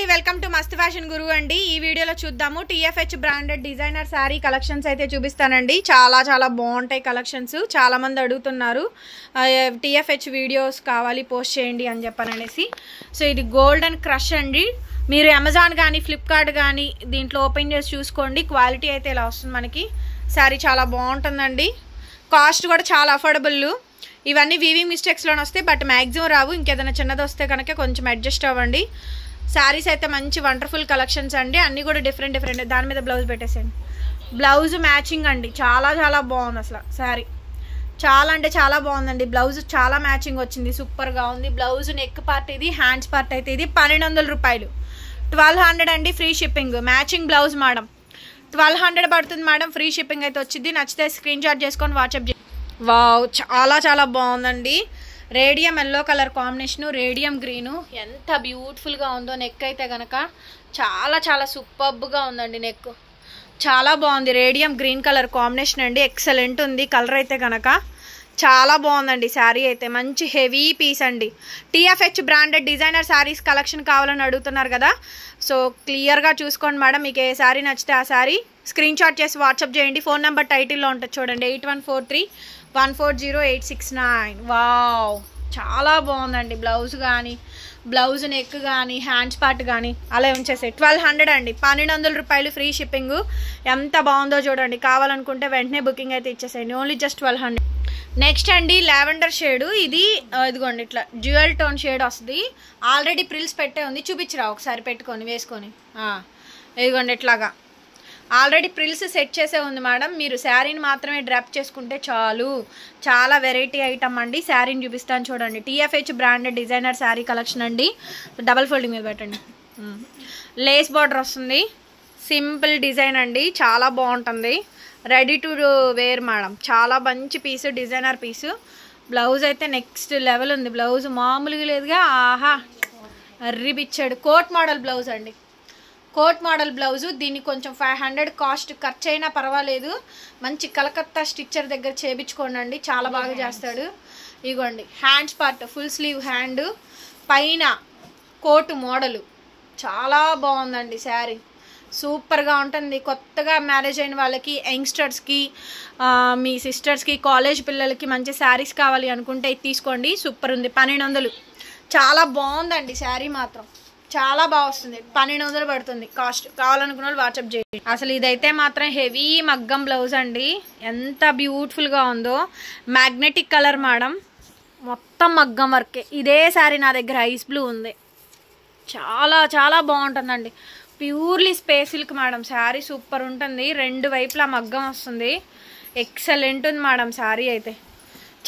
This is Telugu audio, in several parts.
అండి వెల్కమ్ టు మస్త్ ఫ్యాషన్ గురు అండి. ఈ వీడియోలో చూద్దాము టీఎఫ్హెచ్ బ్రాండెడ్ డిజైనర్ శారీ కలెక్షన్స్ అయితే చూపిస్తానండి. చాలా బాగుంటాయి కలెక్షన్స్. చాలా మంది అడుగుతున్నారు టీఎఫ్హెచ్ వీడియోస్ కావాలి పోస్ట్ చేయండి అని చెప్పననేసి. సో ఇది గోల్డెన్ క్రష్ అండి. మీరు అమెజాన్ కానీ ఫ్లిప్కార్ట్ కానీ దీంట్లో ఓపెన్ చేసి చూసుకోండి. క్వాలిటీ అయితే ఇలా వస్తుంది మనకి. శారీ చాలా బాగుంటుందండి. కాస్ట్ కూడా చాలా అఫోర్డబుల్. ఇవన్నీ వీవింగ్ మిస్టేక్స్లోనే వస్తాయి, బట్ మ్యాక్సిమం రావు. ఇంకేదైనా చిన్నది వస్తే కనుక కొంచెం అడ్జస్ట్ అవ్వండి. శారీస్ అయితే మంచి వండర్ఫుల్ కలెక్షన్స్ అండి. అన్నీ కూడా డిఫరెంట్. దాని మీద బ్లౌజ్ పెట్టేసేయండి. బ్లౌజ్ మ్యాచింగ్ అండి. చాలా బాగుంది అసలు శారీ. చాలా అంటే చాలా బాగుందండి. బ్లౌజ్ చాలా మ్యాచింగ్ వచ్చింది. సూపర్గా ఉంది. బ్లౌజ్ నెక్ పార్ట్ ఇది, హ్యాండ్స్ పార్ట్ అయితే ఇది 1200 రూపాయలు. 1200 అండి. Free shipping. Matching blouse madam 1200 పడుతుంది మేడం. ఫ్రీ షిప్పింగ్ అయితే వచ్చింది. నచ్చితే స్క్రీన్ షాట్ చేసుకొని వాట్సాప్ చేయండి. వావ్, చాలా బాగుందండి. Radium yellow colour combination, radium green ఎంత బ్యూటిఫుల్గా ఉందో. నెక్ అయితే కనుక చాలా సూపర్బ్గా ఉందండి. నెక్ చాలా బాగుంది. రేడియం గ్రీన్ కలర్ కాంబినేషన్ అండి. ఎక్సలెంట్ ఉంది కలర్ అయితే కనుక. చాలా బాగుందండి శారీ అయితే. మంచి హెవీ పీస్ అండి. టీఎఫ్హెచ్ బ్రాండెడ్ డిజైనర్ శారీస్ కలెక్షన్ కావాలని అడుగుతున్నారు కదా. సో క్లియర్గా చూసుకోండి మేడం. మీకు ఏ శారీ నచ్చితే ఆ శారీ స్క్రీన్ షాట్ చేసి వాట్సాప్ చేయండి. ఫోన్ నెంబర్ టైటిల్లో ఉంటుంది చూడండి, 8143140869. వావ్, చాలా బాగుందండి. బ్లౌజ్ కానీ, బ్లౌజ్ నెక్ కానీ, హ్యాండ్స్ పార్ట్ కానీ అలా ఉంచేసాయి. 1200 అండి. 1200 రూపాయలు ఫ్రీ షిప్పింగ్. ఎంత బాగుందో చూడండి. కావాలనుకుంటే వెంటనే బుకింగ్ అయితే ఇచ్చేసేయండి. Only just 1200. నెక్స్ట్ అండి లావెండర్ షేడ్. ఇది ఇదిగోండి ఇట్లా డ్యూయల్ టోన్ షేడ్ వస్తుంది. ఆల్రెడీ ప్రిల్స్ పెట్టే ఉంది. చూపించరా ఒకసారి పెట్టుకొని వేసుకొని. ఇదిగోండి ఇట్లాగా ఆల్రెడీ ప్రిల్స్ సెట్ చేసే ఉంది మేడం. మీరు శారీని మాత్రమే డ్రాప్ చేసుకుంటే చాలు. చాలా వెరైటీ ఐటమ్ అండి. శారీని చూపిస్తాను చూడండి. TFH branded designer sari collection అండి. డబల్ ఫోల్డింగ్ మీద పెట్టండి. లేస్ బార్డర్ వస్తుంది. సింపుల్ డిజైన్ అండి. చాలా బాగుంటుంది. Ready to wear madam. చాలా మంచి పీసు, డిజైనర్ పీసు. బ్లౌజ్ అయితే నెక్స్ట్ లెవెల్ ఉంది. బ్లౌజ్ మామూలుగా లేదుగా. ఆహా, అర్రిపిచ్చాడు. కోట్ మోడల్ బ్లౌజ్ అండి. Coat model blouse. దీన్ని కొంచెం 500 కాస్ట్ ఖర్చు అయినా పర్వాలేదు. మంచి కలకత్తా స్టిచ్చర్ దగ్గర చేయించుకోండి అండి. చాలా బాగా చేస్తాడు. ఇగోండి hands part full sleeve hand, పైన కోటు మోడలు. చాలా బాగుందండి శారీ. సూపర్గా ఉంటుంది. కొత్తగా మ్యారేజ్ అయిన వాళ్ళకి, యంగ్స్టర్స్కి, మీ సిస్టర్స్కి, కాలేజ్ పిల్లలకి మంచి శారీస్ కావాలి అనుకుంటే ఇది తీసుకోండి. సూపర్ ఉంది. 1200. చాలా బాగుందండి శారీ మాత్రం. చాలా బాగా వస్తుంది. 1200 పడుతుంది కాస్ట్. కావాలనుకున్న వాళ్ళు వాట్సాప్ చేయండి. అసలు ఇదైతే మాత్రం హెవీ మగ్గం బ్లౌజ్ అండి. ఎంత బ్యూటిఫుల్గా ఉందో. Magnetic colour madam. మొత్తం మగ్గం వర్కే. ఇదే శారీ నా దగ్గర ఐస్ బ్లూ ఉంది. చాలా బాగుంటుందండి. Purely space silk madam. Sari super ఉంటుంది. రెండు వైపులా మగ్గం వస్తుంది. ఎక్సలెంట్ ఉంది మేడం శారీ అయితే.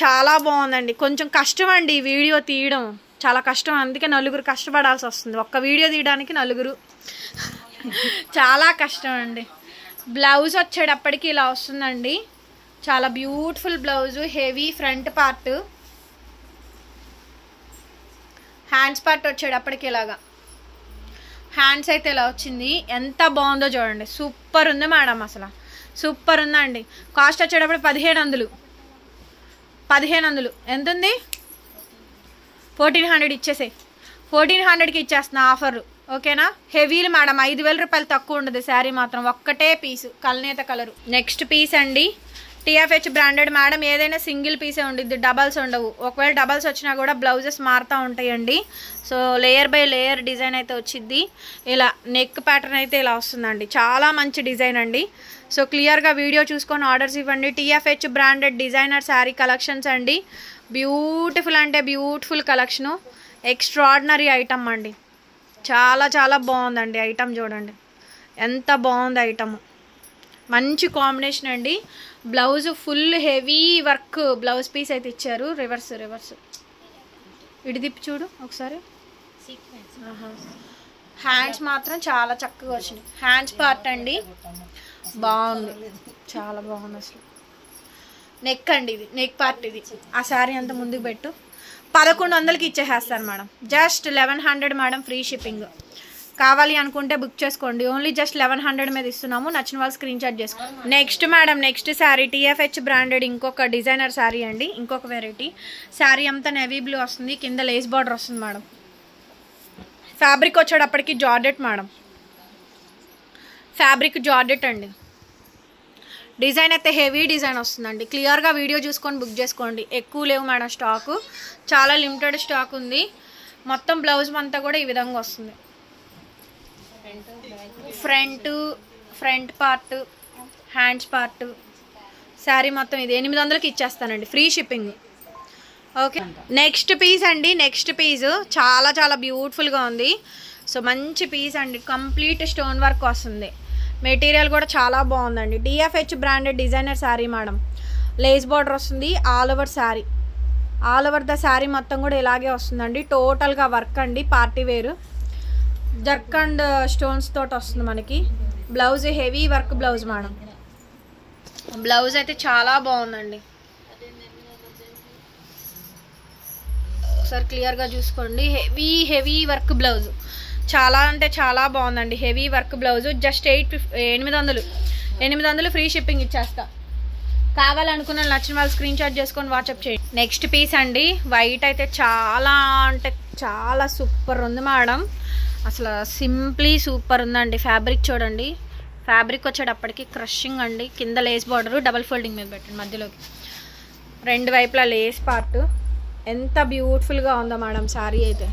చాలా బాగుందండి. కొంచెం కష్టం అండి ఈ వీడియో తీయడం. చాలా కష్టం. అందుకే నలుగురు కష్టపడాల్సి వస్తుంది. ఒక్క వీడియో తీయడానికి నలుగురు. చాలా కష్టం అండి. బ్లౌజ్ వచ్చేటప్పటికి ఇలా వస్తుందండి. చాలా beautiful blouse. Heavy front part. Hands part వచ్చేటప్పటికి ఇలాగా. హ్యాండ్స్ అయితే ఇలా వచ్చింది. ఎంత బాగుందో చూడండి. సూపర్ ఉంది మేడం. అసలు సూపర్ ఉందండి. కాస్ట్ వచ్చేటప్పుడు 1500. ఎంత ఉంది? 1400 ఇచ్చేసే. 1400కి ఇచ్చేస్తున్నా ఆఫర్. ఓకేనా? హెవీలు మేడం. 5000 రూపాయలు తక్కువ ఉండదు శారీ మాత్రం. ఒక్కటే పీసు కల్నేత కలరు. నెక్స్ట్ పీస్ అండి. టీఎఫ్హెచ్ బ్రాండెడ్ మేడం. ఏదైనా సింగిల్ పీసే ఉండిద్ది, డబల్స్ ఉండవు. ఒకవేళ డబల్స్ వచ్చినా కూడా బ్లౌజెస్ మారుతూ ఉంటాయండి. So layer by layer design అయితే వచ్చింది. ఇలా నెక్ ప్యాటర్న్ అయితే ఇలా వస్తుందండి. చాలా మంచి డిజైన్ అండి. సో క్లియర్గా వీడియో చూసుకొని ఆర్డర్స్ ఇవ్వండి. టీఎఫ్హెచ్ బ్రాండెడ్ డిజైనర్ శారీ కలెక్షన్స్ అండి. బ్యూటిఫుల్ అంటే బ్యూటిఫుల్ కలెక్షను. ఎక్స్ట్రాడినరీ ఐటమ్ అండి. చాలా బాగుందండి ఐటమ్. చూడండి ఎంత బాగుంది ఐటమ్. మంచి కాంబినేషన్ అండి. Blouse full heavy work blouse piece అయితే ఇచ్చారు. రివర్స్ ఇటు తిప్పి చూడు ఒకసారి. హ్యాండ్స్ మాత్రం చాలా చక్కగా వచ్చినాయి. హ్యాండ్స్ పార్ట్ అండి. బాగుంది. చాలా బాగుంది అసలు. నెక్ అండి. ఇది నెక్ పార్ట్. ఇది ఆ శారీ అంతా ముందుకు పెట్టు. 1100కి ఇచ్చేసేస్తాను madam. Just 1100 madam. Free shipping. కావాలి అనుకుంటే బుక్ చేసుకోండి. ఓన్లీ జస్ట్ 1100 మీద ఇస్తున్నాము. నచ్చిన వాళ్ళు స్క్రీన్ షాట్ చేసుకోండి. Next madam. Next sari టీఎఫ్హెచ్ branded ఇంకొక డిజైనర్ శారీ అండి. ఇంకొక వెరైటీ శారీ. అంతా నేవీ బ్లూ వస్తుంది. కింద లేస్ బార్డర్ వస్తుంది మేడం. ఫ్యాబ్రిక్ వచ్చేటప్పటికి జార్జెట్ మేడం, ఫ్యాబ్రిక్ జార్జెట్ అండి. డిజైన్ అయితే హెవీ డిజైన్ వస్తుందండి. క్లియర్గా వీడియో చూసుకొని బుక్ చేసుకోండి. ఎక్కువ లేవు మేడం స్టాకు, చాలా లిమిటెడ్ స్టాక్ ఉంది. మొత్తం బ్లౌజ్ అంతా కూడా ఈ విధంగా వస్తుంది. Front part, hands part, sari మొత్తం ఇది 800కి ఇచ్చేస్తానండి, free shipping. Okay, next piece అండి. నెక్స్ట్ పీస్ చాలా చాలా బ్యూటిఫుల్గా ఉంది. సో మంచి పీస్ అండి, కంప్లీట్ స్టోన్ వర్క్ వస్తుంది. మెటీరియల్ కూడా చాలా బాగుందండి. DFH branded designer sari madam. Lace border వస్తుంది all over sari. All over the sari మొత్తం కూడా ఇలాగే వస్తుందండి. టోటల్గా వర్క్ అండి, పార్టీ వేరు. జర్కండ్ స్టోన్స్ తోటి వస్తుంది మనకి. Blouse heavy work blouse madam. Blouse అయితే చాలా బాగుందండి. ఒకసారి క్లియర్గా చూసుకోండి. హెవీ వర్క్ బ్లౌజ్ చాలా అంటే చాలా బాగుందండి. Heavy work blouse. Just 800 free shipping ఇచ్చేస్తా. కావాలనుకున్న నచ్చిన వాళ్ళు స్క్రీన్ షాట్ చేసుకొని వాట్సాప్ చేయండి. నెక్స్ట్ పీస్ అండి. వైట్ అయితే చాలా అంటే చాలా సూపర్ ఉంది మేడం. అసలు సింప్లీ సూపర్ ఉందండి. ఫ్యాబ్రిక్ చూడండి. ఫ్యాబ్రిక్ వచ్చేటప్పటికి క్రషింగ్ అండి. కింద లేస్ బార్డర్ డబల్ ఫోల్డింగ్ మీద పెట్టండి మధ్యలోకి. రెండు వైపులా లేస్ పార్ట్. ఎంత బ్యూటిఫుల్గా ఉందో మేడం శారీ అయితే.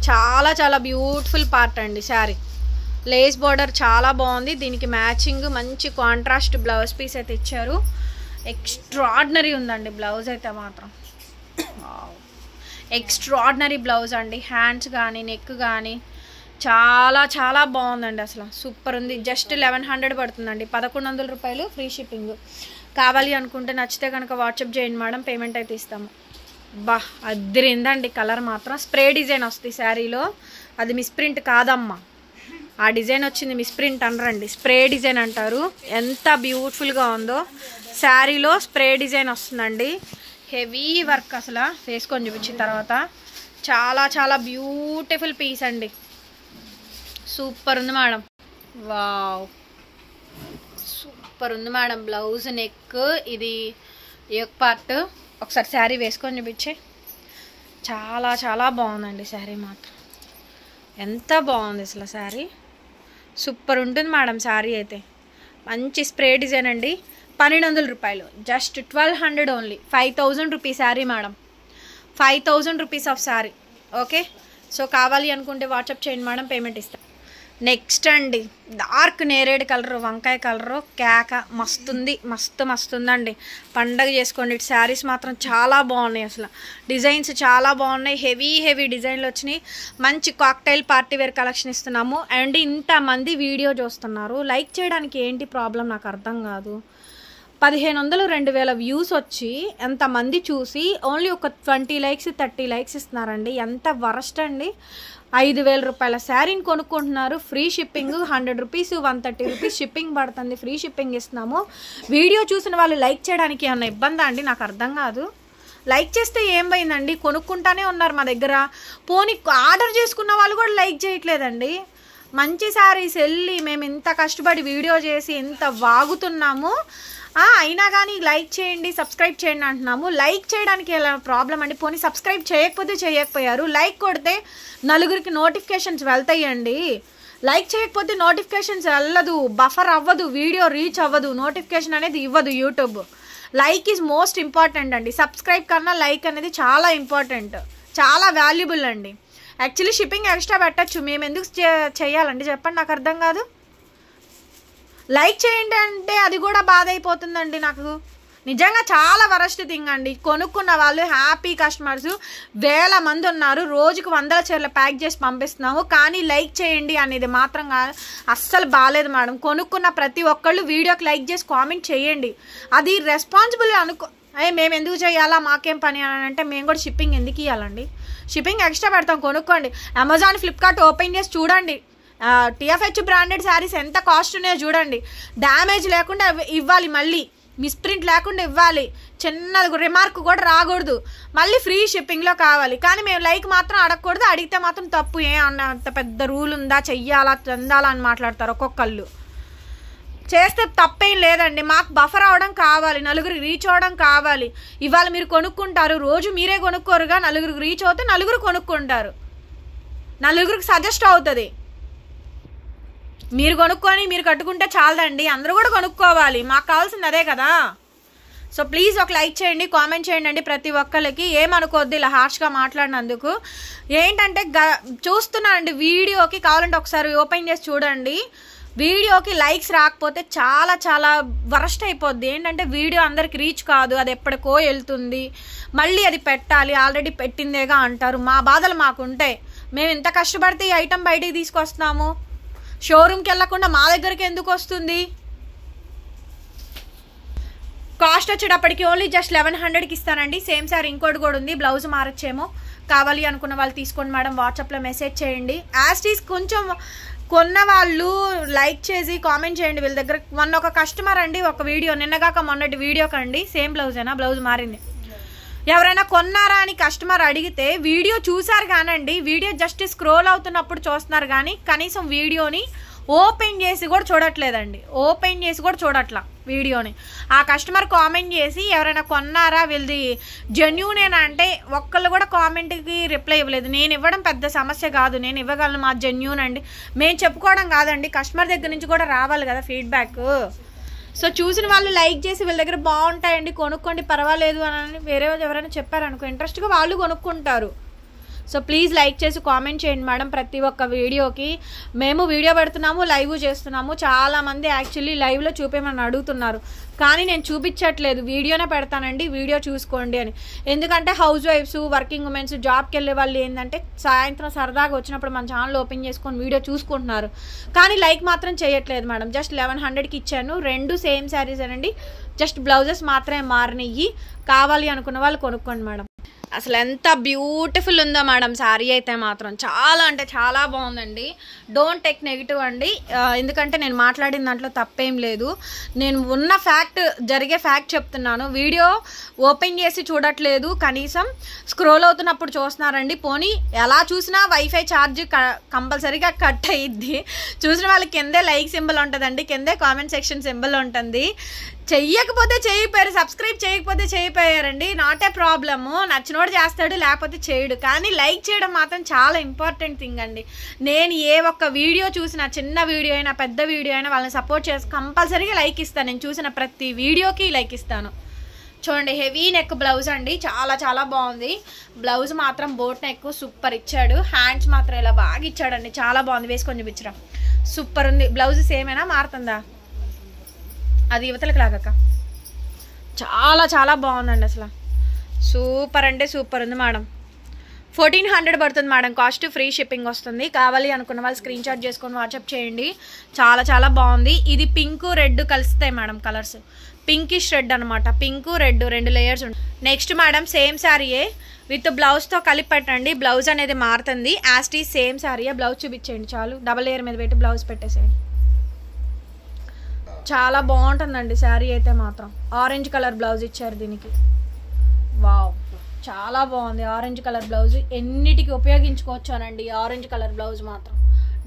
చాలా చాలా బ్యూటిఫుల్ పార్ట్ అండి శారీ. లేస్ బార్డర్ చాలా బాగుంది. దీనికి మ్యాచింగ్ మంచి కాంట్రాస్ట్ బ్లౌజ్ పీస్ అయితే ఇచ్చారు. ఎక్స్ట్రాడినరీ ఉందండి బ్లౌజ్ అయితే మాత్రం. ఎక్స్ట్రాడినరీ బ్లౌజ్ అండి. హ్యాండ్స్ కానీ నెక్ కానీ చాలా చాలా బాగుందండి. అసలు సూపర్ ఉంది. జస్ట్ 1100 పడుతుందండి. 1100 రూపాయలు ఫ్రీ షిప్పింగ్. కావాలి అనుకుంటే నచ్చితే కనుక వాట్సాప్ చేయండి మేడం, పేమెంట్ అయితే ఇస్తాము. బా అద్దరిందండి. కలర్ మాత్రం స్ప్రే డిజైన్ వస్తుంది శారీలో. అది మిస్ప్రింట్ కాదమ్మా, ఆ డిజైన్ వచ్చింది మిస్ప్రింట్ అనరండి, స్ప్రే డిజైన్ అంటారు. ఎంత బ్యూటిఫుల్గా ఉందో శారీలో. స్ప్రే డిజైన్ వస్తుందండి. హెవీ వర్క్ అసలు వేసుకొని చూపించిన తర్వాత. చాలా చాలా బ్యూటిఫుల్ పీస్ అండి. సూపర్ ఉంది మేడం. వావ్ సూపర్ ఉంది మేడం. బ్లౌజ్ నెక్ ఇది యోక్ పార్ట్. ఒకసారి శారీ వేసుకొని చూపించే. చాలా చాలా బాగుందండి శారీ మాత్రం. ఎంత బాగుంది అసలు శారీ. సూపర్ ఉంటుంది మేడం శారీ అయితే. మంచి స్ప్రే డిజైన్ అండి. 1200 రూపాయలు. Just 1200 only. 5000 rupees sari madam. 5000 rupees of sari. Okay, so కావాలి అనుకుంటే వాట్సాప్ చేయండి మేడం, పేమెంట్ ఇస్తాను. నెక్స్ట్ అండి. డార్క్ నేరేడ్ కలర్, వంకాయ కలరు, కేక మస్తుంది. మస్తుందండి. పండగ చేసుకోండి. శారీస్ మాత్రం చాలా బాగున్నాయి. అసలు డిజైన్స్ చాలా బాగున్నాయి. హెవీ డిజైన్లు వచ్చినాయి. మంచి కాక్టైల్ పార్టీ వేర్ కలెక్షన్ ఇస్తున్నాము. అండ్ ఇంతమంది వీడియో చూస్తున్నారు, లైక్ చేయడానికి ఏంటి ప్రాబ్లం నాకు అర్థం కాదు. 1500 2000 వ్యూస్ వచ్చి ఎంతమంది చూసి ఓన్లీ ఒక 20 లైక్స్ 30 లైక్స్ ఇస్తున్నారండి. ఎంత వరస్ట్ అండి. 5000 రూపాయల శారీని కొనుక్కుంటున్నారు. Free shipping 100 rupees 130 rupees shipping పడుతుంది. ఫ్రీ షిప్పింగ్ ఇస్తున్నాము. వీడియో చూసిన వాళ్ళు లైక్ చేయడానికి ఏమన్నా ఇబ్బందా అండి? నాకు అర్థం కాదు. లైక్ చేస్తే ఏం పోయిందండి, కొనుక్కుంటానే ఉన్నారు మా దగ్గర. పోనీ ఆర్డర్ చేసుకున్న వాళ్ళు కూడా లైక్ చేయట్లేదండి. మంచి శారీస్ వెళ్ళి మేము ఇంత కష్టపడి వీడియో చేసి ఎంత వాగుతున్నాము, అయినా కానీ లైక్ చేయండి సబ్స్క్రైబ్ చేయండి అంటున్నాము. లైక్ చేయడానికి ఎలా ప్రాబ్లం అండి? పోనీ సబ్స్క్రైబ్ చేయకపోతే చేయకపోయారు, లైక్ కొడితే నలుగురికి నోటిఫికేషన్స్ వెళ్తాయండి. లైక్ చేయకపోతే నోటిఫికేషన్స్ వెళ్ళదు, బఫర్ అవ్వదు, వీడియో రీచ్ అవ్వదు, నోటిఫికేషన్ అనేది ఇవ్వదు YouTube. Like is most important అండి. సబ్స్క్రైబ్ కన్నా లైక్ అనేది చాలా ఇంపార్టెంట్, చాలా వాల్యుబుల్ అండి. యాక్చువల్లీ షిప్పింగ్ ఎక్స్ట్రా పెట్టచ్చు, మేము ఎందుకు చేయాలండి చెప్పండి, నాకు అర్థం కాదు. లైక్ చేయండి అంటే అది కూడా బాధ అయిపోతుందండి నాకు. నిజంగా చాలా వరస్ట్ థింగ్ అండి. కొనుక్కున్న వాళ్ళు హ్యాపీ కస్టమర్స్ 1000 మంది ఉన్నారు. రోజుకు 100 చీరలు ప్యాక్ చేసి పంపిస్తున్నాము. కానీ లైక్ చేయండి అనేది మాత్రం అస్సలు బాగాలేదు మేడం. కొనుక్కున్న ప్రతి ఒక్కళ్ళు వీడియోకి లైక్ చేసి కామెంట్ చేయండి. అది రెస్పాన్సిబుల్ మేము ఎందుకు చేయాలా, మాకేం పని అని అంటే మేము కూడా షిప్పింగ్ ఎందుకు ఇవ్వాలండి? షిప్పింగ్ ఎక్స్ట్రా పెడతాం, కొనుక్కోండి. అమెజాన్ ఫ్లిప్కార్ట్ ఓపెన్ చేసి చూడండి. టిఎఫ్హెచ్ బ్రాండెడ్ శారీస్ ఎంత కాస్ట్ ఉన్నాయో చూడండి. డ్యామేజ్ లేకుండా ఇవ్వాలి, మళ్ళీ మిస్ప్రింట్ లేకుండా ఇవ్వాలి, చిన్న రిమార్క్ కూడా రాకూడదు, మళ్ళీ ఫ్రీ షిప్పింగ్లో కావాలి. కానీ మేము లైక్ మాత్రం అడగకూడదు. అడిగితే మాత్రం తప్పు. అంత పెద్ద రూల్ ఉందా, చెయ్యాలా చెందాలా అని మాట్లాడతారు ఒక్కొక్కళ్ళు. చేస్తే తప్పేం లేదండి. మాకు బఫర్ అవడం కావాలి, నలుగురికి రీచ్ అవ్వడం కావాలి. ఇవాళ మీరు కొనుక్కుంటారు, రోజు మీరే కొనుక్కోరుగా, నలుగురికి రీచ్ అవుతే నలుగురు కొనుక్కుంటారు. నలుగురికి సజెస్ట్ అవుతుంది. మీరు కొనుక్కొని మీరు కట్టుకుంటే చాలదండి, అందరూ కూడా కొనుక్కోవాలి. మాకు కావాల్సింది అదే కదా. సో ప్లీజ్ ఒక లైక్ చేయండి, కామెంట్ చేయండి అండి ప్రతి ఒక్కరికి. ఏమనుకోవద్దు ఇలా హార్ష్గా మాట్లాడినందుకు. ఏంటంటే చూస్తున్నానండి వీడియోకి, కావాలంటే ఒకసారి ఓపెన్ చేసి చూడండి. వీడియోకి లైక్స్ రాకపోతే చాలా చాలా వరస్ట్ అయిపోద్ది. ఏంటంటే వీడియో అందరికి రీచ్ కాదు, అది ఎప్పటికో వెళ్తుంది, మళ్ళీ అది పెట్టాలి, ఆల్రెడీ పెట్టిందేగా అంటారు. మా బాధలు మాకుంటాయి. మేము ఇంత కష్టపడితే ఈ ఐటెం బయటికి తీసుకొస్తున్నాము, షోరూమ్కి వెళ్ళకుండా మా దగ్గరికి ఎందుకు వస్తుంది? కాస్ట్ వచ్చేటప్పటికి ఓన్లీ జస్ట్ 1100కి ఇస్తానండి. సేమ్ సార్ ఇంకోటి కూడా ఉంది, బ్లౌజ్ మారచ్చేమో. కావాలి అనుకున్న వాళ్ళు తీసుకోండి మేడం, వాట్సాప్లో మెసేజ్ చేయండి. యాస్టీస్ కొంచెం కొన్న వాళ్ళు లైక్ చేసి కామెంట్ చేయండి. వీళ్ళ దగ్గర మొన్న ఒక కస్టమర్ అండి, ఒక వీడియో నిన్నగాక మొన్నటి వీడియో కండి సేమ్ బ్లౌజేనా, బ్లౌజ్ మారింది. ఎవరైనా కొన్నారా అని కస్టమర్ అడిగితే వీడియో చూసారు కానండి, వీడియో జస్ట్ స్క్రోల్ అవుతున్నప్పుడు చూస్తున్నారు కానీ కనీసం వీడియోని ఓపెన్ చేసి కూడా చూడట్లేదండి, ఓపెన్ చేసి కూడా చూడట్లా వీడియోని. ఆ కస్టమర్ కామెంట్ చేసి ఎవరైనా కొన్నారా వీళ్ళది జెన్యూనేనా అంటే ఒక్కళ్ళు కూడా కామెంట్కి రిప్లై ఇవ్వలేదు. నేను ఇవ్వడం పెద్ద సమస్య కాదు, నేను ఇవ్వగలను, మా జెన్యూన్ అండి. మేము చెప్పుకోవడం కాదండి, కస్టమర్ దగ్గర నుంచి కూడా రావాలి కదా ఫీడ్బ్యాక్. సో చూసిన వాళ్ళు లైక్ చేసి వీళ్ళ దగ్గర బాగుంటాయండి కొనుక్కోండి పర్వాలేదు అని వేరే ఎవరైనా చెప్పారనుకో ఇంట్రెస్ట్గా వాళ్ళు కొనుక్కుంటారు. సో ప్లీజ్ లైక్ చేసి కామెంట్ చేయండి మేడం ప్రతి ఒక్క వీడియోకి. మేము వీడియో పెడుతున్నాము, లైవ్ చేస్తున్నాము. చాలామంది యాక్చువల్లీ లైవ్లో చూపేమని అడుగుతున్నారు, కానీ నేను చూపించట్లేదు, వీడియోనే పెడతానండి, వీడియో చూసుకోండి అని. ఎందుకంటే హౌస్ వైఫ్స్, వర్కింగ్ ఉమెన్స్, జాబ్కి వెళ్ళే వాళ్ళు ఏంటంటే సాయంత్రం సరదాగా వచ్చినప్పుడు మన ఛానల్ ఓపెన్ చేసుకొని వీడియో చూసుకుంటున్నారు, కానీ లైక్ మాత్రం చేయట్లేదు మేడం. జస్ట్ 1100కి ఇచ్చాను, 2 సేమ్ శారీస్ అనండి, జస్ట్ బ్లౌజెస్ మాత్రమే మారినవి. కావాలి అనుకున్న వాళ్ళు కొనుక్కోండి మేడం. అసలు ఎంత బ్యూటిఫుల్ ఉందో మేడం శారీ అయితే మాత్రం, చాలా అంటే చాలా బాగుందండి. డోంట్ టేక్ నెగిటివ్ అండి, ఎందుకంటే నేను మాట్లాడిన దాంట్లో తప్పేం లేదు. నేను ఉన్న ఫ్యాక్ట్, జరిగే ఫ్యాక్ట్ చెప్తున్నాను. వీడియో ఓపెన్ చేసి చూడట్లేదు, కనీసం స్క్రోల్ అవుతున్నప్పుడు చూస్తున్నారండి. పోనీ ఎలా చూసినా వైఫై ఛార్జ్ కంపల్సరీగా కట్ అయ్యిద్ది. చూసిన వాళ్ళకి కిందే లైక్ సింబల్ ఉంటుందండి, కిందే కామెంట్ సెక్షన్ సింబల్ ఉంటుంది. చెయ్యకపోతే చేయిపోయారు, సబ్స్క్రైబ్ చేయకపోతే చేయిపోయారండి, నాట్ ఏ ప్రాబ్లము. నచ్చినోడు చేస్తాడు, లేకపోతే చేయడు, కానీ లైక్ చేయడం మాత్రం చాలా ఇంపార్టెంట్ థింగ్ అండి. నేను ఏ ఒక్క వీడియో చూసినా, చిన్న వీడియో అయినా పెద్ద వీడియో అయినా వాళ్ళని సపోర్ట్ చేసి కంపల్సరీగా లైక్ ఇస్తాను. నేను చూసిన ప్రతి వీడియోకి లైక్ ఇస్తాను. చూడండి హెవీ నెక్ బ్లౌజ్ అండి, చాలా చాలా బాగుంది. బ్లౌజ్ మాత్రం బోట్ నెక్ సూపర్ ఇచ్చాడు, హ్యాండ్స్ మాత్రం ఇలా బాగా ఇచ్చాడండి, చాలా బాగుంది. వేసుకొని చూపించరా, సూపర్ ఉంది. బ్లౌజ్ సేమేనా మారుతుందా? అది యువతలకు లాగక చాలా చాలా బాగుందండి, అసలు సూపర్ అంటే సూపర్ ఉంది మేడం. 1400 పడుతుంది మేడం కాస్ట్, ఫ్రీ షిప్పింగ్ వస్తుంది. కావాలి అనుకున్న వాళ్ళు స్క్రీన్ షాట్ చేసుకొని వాట్సాప్ చేయండి. చాలా చాలా బాగుంది. ఇది పింక్ రెడ్ కలుస్తాయి మేడం కలర్స్, పింకిష్ రెడ్ అనమాట, పింక్ రెడ్ 2 లేయర్స్ ఉంటాయి. నెక్స్ట్ మేడం సేమ్ శారీయే విత్ బ్లౌజ్తో కలిపి పెట్టండి, బ్లౌజ్ అనేది మారుతుంది. యాస్టీ సేమ్ శారీయే, బ్లౌజ్ చూపించేయండి చాలు, డబల్ లేయర్ మీద పెట్టి బ్లౌజ్ పెట్టేసేయండి. చాలా బాగుంటుందండి శారీ అయితే మాత్రం. ఆరెంజ్ కలర్ బ్లౌజ్ ఇచ్చారు దీనికి, వావ్ చాలా బాగుంది. ఆరెంజ్ కలర్ బ్లౌజ్ ఎన్నిటికి ఉపయోగించుకోవచ్చానండి. ఆరెంజ్ కలర్ బ్లౌజ్ మాత్రం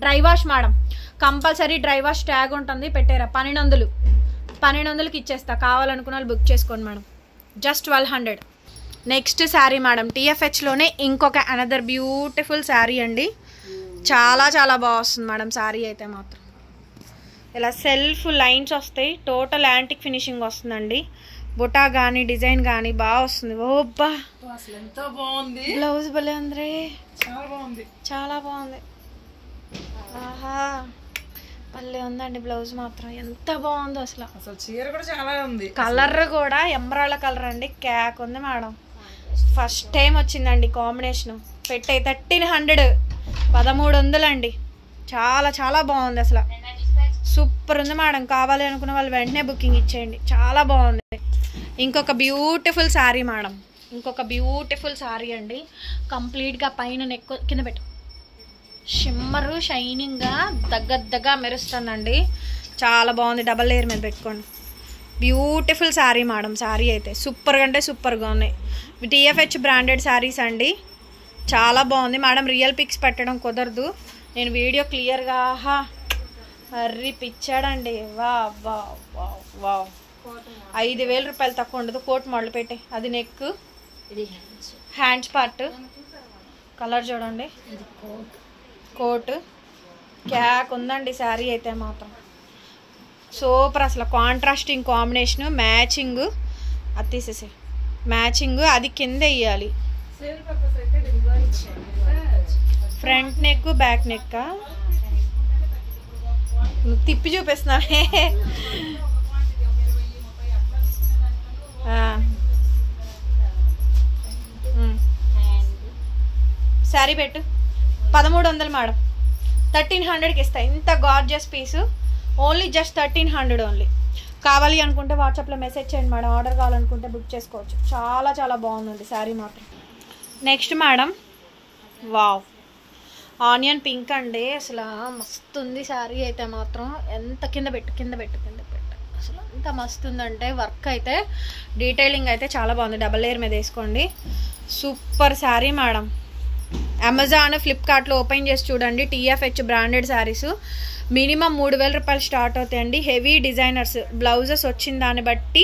dry wash madam, compulsory dry wash tag ఉంటుంది, పెట్టారా. 1200కి ఇచ్చేస్తా, కావాలనుకున్న వాళ్ళు బుక్ చేసుకోండి madam. Just 1200. Next sari madam TFHలోనే ఇంకొక అనదర్ బ్యూటిఫుల్ శారీ అండి, చాలా చాలా బాగా వస్తుంది మేడం శారీ అయితే మాత్రం. ఇలా సెల్ఫ్ లైన్స్ వస్తాయి, టోటల్ యాంటిక్ ఫినిషింగ్ వస్తుందండి. బుటా కానీ డిజైన్ కానీ బాగా వస్తుంది. ఓబ్బా అసలు ఎంత బాగుంది, బ్లౌజ్ భలే ఉంది, చాలా బాగుంది, చాలా బాగుంది. ఆహా భలే ఉందండి బ్లౌజ్ మాత్రం, ఎంత బాగుందో అసలు. అసలు చీర కూడా చాలా ఉంది, కలర్ కూడా ఎమరాల్డ్ కలర్ అండి, క్యాక్ ఉంది మేడం. ఫస్ట్ టైం వచ్చిందండి కాంబినేషన్. పెట్టే 1300, 1300 అండి. చాలా చాలా బాగుంది అసలు, సూపర్ ఉంది మేడం. కావాలి అనుకున్న వాళ్ళు వెంటనే బుకింగ్ ఇచ్చేయండి, చాలా బాగుంది. ఇంకొక బ్యూటిఫుల్ శారీ మేడం, ఇంకొక బ్యూటిఫుల్ శారీ అండి. కంప్లీట్గా పైన నెక్ కింద పెట్టు, షిమ్మరు షైనింగ్గా దగ్గరగా మెరుస్తుందండి, చాలా బాగుంది. డబల్ లేయర్ మీద పెట్టుకోండి. బ్యూటిఫుల్ శారీ మేడం, శారీ అయితే సూపర్గా అంటే సూపర్గా ఉన్నాయి. TFH బ్రాండెడ్ శారీస్ అండి, చాలా బాగుంది మేడం. రియల్ పిక్స్ పెట్టడం కుదరదు, నేను వీడియో క్లియర్గా హర్రీ పిచ్చాడండి. వా వా వా వా 5000 రూపాయలు తక్కువ ఉండదు. కోట్ మోడల్ పెట్టే, అది నెక్, హ్యాండ్స్ పార్ట్, కలర్ చూడండి, కోట్ క్యాక్ ఉందండి శారీ అయితే మాత్రం సూపర్. అసలు కాంట్రాస్టింగ్ కాంబినేషన్, మ్యాచింగ్. అది తీసేసి మ్యాచింగ్, అది కింద వేయాలి. ఫ్రంట్ నెక్ బ్యాక్ నెక్ తిప్పి చూపిస్తున్నావే. శారీ పెట్టు 1300 మేడం, 1300కి ఇస్తాయి. ఇంత గార్జియస్ పీసు ఓన్లీ జస్ట్ 1300 ఓన్లీ. కావాలి అనుకుంటే వాట్సాప్లో మెసేజ్ చేయండి మేడం. ఆర్డర్ కావాలనుకుంటే బుక్ చేసుకోవచ్చు. చాలా చాలా బాగుందండి శారీ మాత్రం. Next madam, wow onion pink అండి. అసలు మస్తు ఉంది శారీ అయితే మాత్రం. ఎంత కింద పెట్టు అసలు ఎంత మస్తు ఉందంటే వర్క్ అయితే, డీటెయిలింగ్ అయితే చాలా బాగుంది. డబల్ లేయర్ మీద వేసుకోండి. Super sari madam. అమెజాన్, ఫ్లిప్కార్ట్లో ఓపెన్ చేసి చూడండి. TFH బ్రాండెడ్ శారీస్ మినిమం 3000 రూపాయలు స్టార్ట్ అవుతాయండి. హెవీ డిజైనర్స్ బ్లౌజెస్ వచ్చిన దాన్ని బట్టి,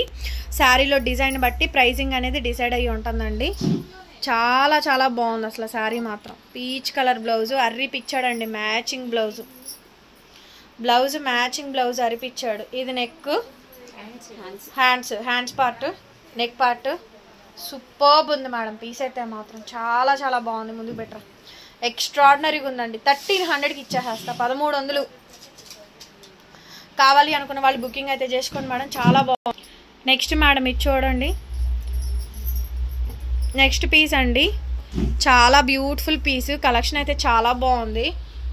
శారీలో డిజైన్ బట్టి ప్రైజింగ్ అనేది డిసైడ్ అయ్యి ఉంటుందండి. చాలా చాలా బాగుంది అసలు శారీ మాత్రం. పీచ్ కలర్ బ్లౌజు అర్రిపిచ్చాడండి, మ్యాచింగ్ బ్లౌజ్ మ్యాచింగ్ బ్లౌజ్ అరిపిచ్చాడు. ఇది neck, hands part, neck part superb ఉంది మేడం. పీస్ అయితే మాత్రం చాలా చాలా బాగుంది. ముందుకు బెటర్ ఎక్స్ట్రాడినరీగా ఉందండి. 1300కి ఇచ్చేస్తా. 1300 కావాలి అనుకున్న వాళ్ళు బుకింగ్ అయితే చేసుకోండి మేడం. చాలా బాగుంది. నెక్స్ట్ మేడం ఇది చూడండి. నెక్స్ట్ పీస్ అండి, చాలా బ్యూటిఫుల్ పీస్. కలెక్షన్ అయితే చాలా బాగుంది.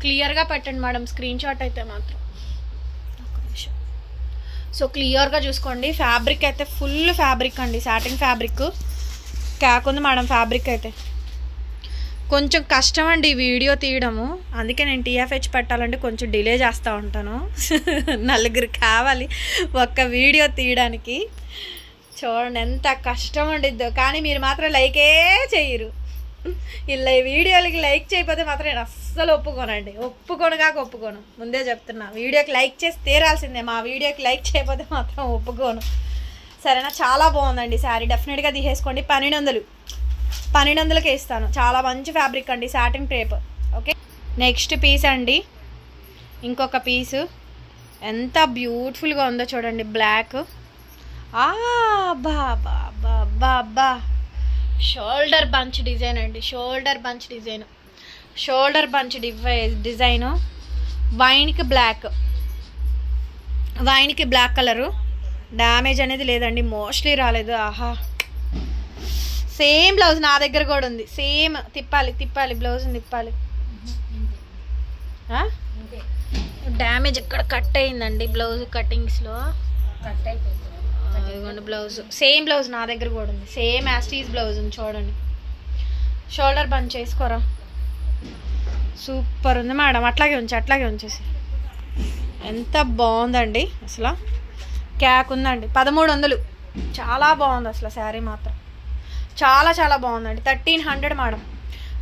క్లియర్గా పెట్టండి మేడం స్క్రీన్ షాట్ అయితే మాత్రం. సో క్లియర్గా చూసుకోండి. ఫ్యాబ్రిక్ అయితే ఫుల్ ఫ్యాబ్రిక్ అండి, సాటిన్ ఫ్యాబ్రిక్. క్యాక్ ఉంది మేడం. ఫ్యాబ్రిక్ అయితే కొంచెం కష్టం అండి వీడియో తీయడము, అందుకే నేను TFH పెట్టాలంటే కొంచెం డిలే చేస్తూ ఉంటాను. నలుగురు కావాలి ఒక్క వీడియో తీయడానికి. చూడండి ఎంత కష్టం ఉండిద్దో, కానీ మీరు మాత్రం లైకే చేయరు. ఇలా వీడియోలకి లైక్ చేయకపోతే మాత్రం నేను అస్సలు ఒప్పుకోనండి. ఒప్పుకోను. ముందే చెప్తున్నా, వీడియోకి లైక్ చేసి తీరాల్సిందే. మా వీడియోకి లైక్ చేయకపోతే మాత్రం ఒప్పుకోను. సరేనా? చాలా బాగుందండి శారీ. డెఫినెట్గా తీసేసుకోండి. 1200కే ఇస్తాను. చాలా మంచి ఫ్యాబ్రిక్ అండి, satin crepe. Okay, next piece అండి. ఇంకొక పీసు ఎంత బ్యూటిఫుల్గా ఉందో చూడండి. బ్లాక్. బా షోల్డర్ బంచ్ డిజైన్ అండి. Shoulder bunch design. వైన్కి బ్లాక్ కలరు. డ్యామేజ్ అనేది లేదండి, మోస్ట్లీ రాలేదు. ఆహా, సేమ్ బ్లౌజ్ నా దగ్గర కూడా ఉంది. సేమ్ తిప్పాలి బ్లౌజ్ తిప్పాలి. డ్యామేజ్ ఎక్కడ కట్ అయిందండి బ్లౌజ్ కటింగ్స్లో. ఇదిగోండి బ్లౌజ్, సేమ్ బ్లౌజ్ నా దగ్గర కూడా ఉంది. సేమ్ యాస్టీస్ బ్లౌజ్ ఉంది చూడండి. షోల్డర్ బంచ్ చేసుకోరా, సూపర్ ఉంది మేడం. అట్లాగే ఉంచేసి. ఎంత బాగుందండి అసలు. క్యాక్ ఉందండి. 1300. చాలా బాగుంది అసలు శారీ మాత్రం. చాలా చాలా బాగుందండి. 1300 మేడం.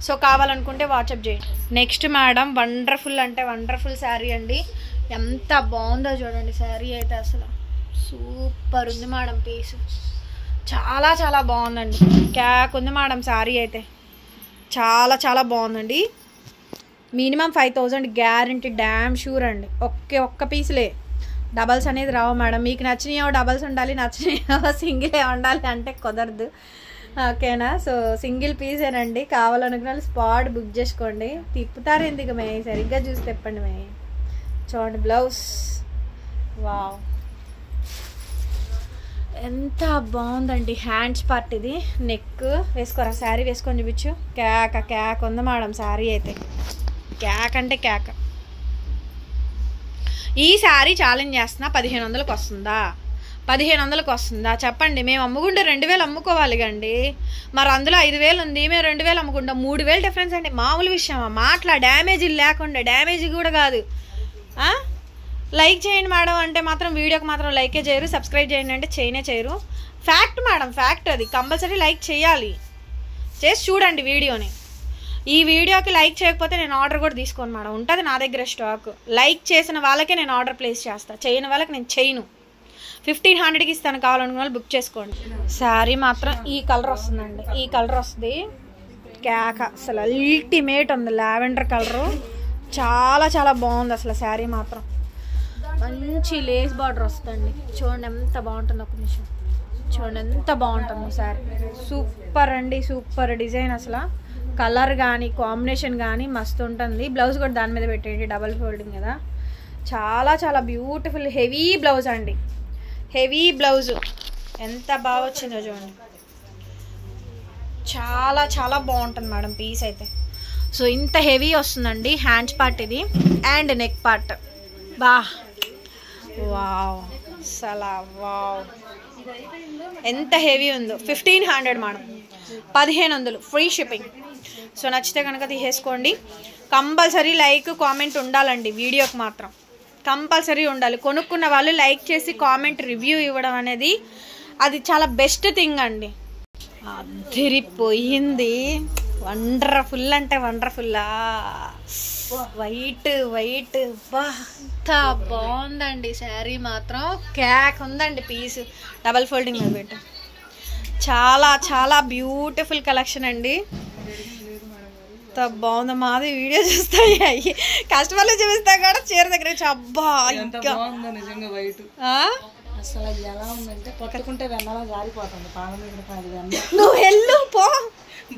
సో కావాలనుకుంటే వాట్సాప్ చేయండి. నెక్స్ట్ మేడం, వండర్ఫుల్ శారీ అండి. ఎంత బాగుందో చూడండి శారీ అయితే. అసలు సూపర్ ఉంది మేడం పీస్. చాలా చాలా బాగుందండి. క్యాక్ ఉంది మేడం శారీ అయితే. చాలా చాలా బాగుందండి. మినిమం 5000 గ్యారంటీ, డ్యామ్ షూర్ అండి. ఒక్క పీసులే, డబల్స్ అనేది రావు మేడం. మీకు నచ్చినయో డబల్స్ ఉండాలి, నచ్చినయో సింగిలే ఉండాలి అంటే కుదరదు. ఓకేనా? సో సింగిల్ పీసేనండి. కావాలనుకున్న స్పాట్ బుక్ చేసుకోండి. తిప్పుతారు ఎందుకు మే, సరిగ్గా చూసి తిప్పండి మే. చూడండి బ్లౌజ్. వావ్, ఎంత బాగుందండి. హ్యాండ్స్ పార్ట్ ఇది. నెక్ వేసుకోరా, శారీ వేసుకొని చూపించు. క్యాక్ ఉంది మేడం శారీ అయితే. క్యాక్ అంటే క్యాక్. ఈ శారీ ఛాలెంజ్ చేస్తున్నా. 1500కి వస్తుందా? 1500కి వస్తుందా చెప్పండి. మేము అమ్ముకుంటే 2000 అమ్ముకోవాలి కండి. మరి అందులో 5000 ఉంది, మేము 2000 అమ్ముకుంటాం. 3000 డిఫరెన్స్ అంటే మామూలు విషయమా? మాట్లా డ్యామేజ్ లేకుండా, డ్యామేజ్ కూడా కాదు. లైక్ చేయండి మేడం అంటే మాత్రం వీడియోకి మాత్రం లైకే చేయరు. సబ్స్క్రైబ్ చేయండి అంటే చేయరు. ఫ్యాక్ట్ మేడం, ఫ్యాక్ట్ అది. కంపల్సరీ లైక్ చేయాలి. చేసి చూడండి వీడియోని. ఈ వీడియోకి లైక్ చేయకపోతే నేను ఆర్డర్ కూడా తీసుకోను మేడం. ఉంటుంది నా దగ్గర స్టాక్. లైక్ చేసిన వాళ్ళకే నేను ఆర్డర్ ప్లేస్ చేస్తాను, చేయని వాళ్ళకి నేను చేయను. 1500కి ఇస్తాను. కావాలనుకున్న వాళ్ళు బుక్ చేసుకోండి. శారీ మాత్రం ఈ కలర్ వస్తుందండి. ఈ కలర్ వస్తుంది. క్యాక్ అసలు అల్టిమేట్ ఉంది. లావెండర్ కలరు చాలా చాలా బాగుంది అసలు శారీ మాత్రం. మంచి లేస్ బార్డర్ వస్తుంది. చూడండి ఎంత బాగుంటుందో, ఒక నిమిషం చూడండి ఎంత బాగుంటుందో శారీ. సూపర్ అండి, సూపర్ డిజైన్. అసలు కలర్ కానీ కాంబినేషన్ కానీ మస్తు ఉంటుంది. బ్లౌజ్ కూడా దాని మీద పెట్టేయండి, డబల్ ఫోల్డింగ్ కదా. చాలా చాలా బ్యూటిఫుల్ హెవీ బ్లౌజ్ అండి. హెవీ బ్లౌజ్ ఎంత బాగా వచ్చిందో చూడండి. చాలా చాలా బాగుంటుంది మేడం పీస్ అయితే. సో ఇంత హెవీ వస్తుందండి హ్యాండ్స్ పార్ట్ ఇది అండ్ నెక్ పార్ట్. బా వావ్ అసలా వావ్ ఎంత హెవీ ఉందో. 1500 మేడం, 1500 ఫ్రీ షిప్పింగ్. సో నచ్చితే కనుక తీసేసుకోండి. కంపల్సరీ లైక్ కామెంట్ ఉండాలండి వీడియోకి మాత్రం, కంపల్సరీ ఉండాలి. కొనుక్కున్న వాళ్ళు లైక్ చేసి కామెంట్ రివ్యూ ఇవ్వడం అనేది అది చాలా బెస్ట్ థింగ్ అండి. అదిరిపోయింది, వండర్ఫుల్ అంటే వండర్ఫుల్లా. వైట్ వైట్ ఎంత బాగుందండి శారీ మాత్రం. క్యాక్ ఉందండి పీస్, డబల్ ఫోల్డింగ్ మీద పెట్టు. చాలా చాలా బ్యూటిఫుల్ కలెక్షన్ అండి. ఎంత బాగుందో. మాది వీడియో చూస్తాయి, కస్టమర్లు చూపిస్తా కూడా చీర దగ్గర అబ్బా నిజంగా వైట్ అసలు ఎలా ఉందంటే పట్టుకుంటే వెన్నలా జారిపోతుంది. పాల మీద కాదు, నువ్వు వెళ్ళు పో.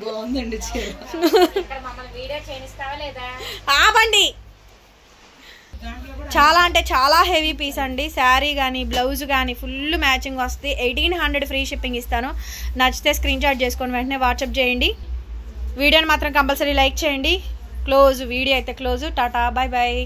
బాగుందండి చీర. ఆపండి. చాలా అంటే చాలా హెవీ పీస్ అండి. శారీ కానీ బ్లౌజ్ కానీ ఫుల్ మ్యాచింగ్ వస్తుంది. 1800 ఫ్రీ షిప్పింగ్ ఇస్తాను. నచ్చితే స్క్రీన్ షాట్ చేసుకొని వెంటనే వాట్సాప్ చేయండి. వీడియోని మాత్రం కంపల్సరీ లైక్ చేయండి. క్లోజ్ వీడియో అయితే క్లోజ్. Tata, bye bye.